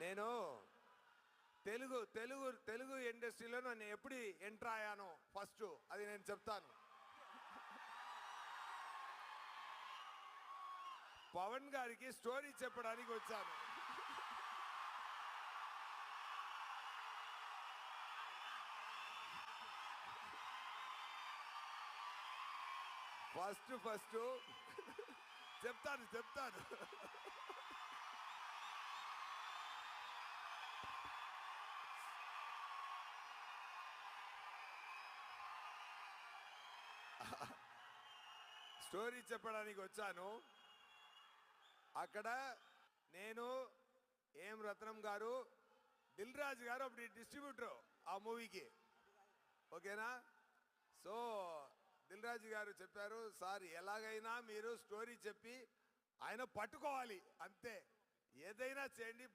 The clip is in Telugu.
నేను తెలుగు తెలుగు తెలుగు ఇండస్ట్రీలో నేను ఎప్పుడు ఎంటర్ అయ్యాను ఫస్ట్ అది నేను చెప్తాను. పవన్ గారికి స్టోరీ చెప్పడానికి వచ్చాను. ఫస్ట్ చెప్తాను. స్టోరీ చెప్పడానికి వచ్చాను. అక్కడ నేను ఏం రత్నం గారు, దిల్ రాజు గారు అప్పుడు డిస్ట్రిబ్యూటర్ ఆ మూవీకి, ఓకేనా? సో దిల్ రాజు గారు చెప్పారు, సార్ ఎలాగైనా మీరు స్టోరీ చెప్పి ఆయన పట్టుకోవాలి, అంతే, ఏదైనా చేయండి,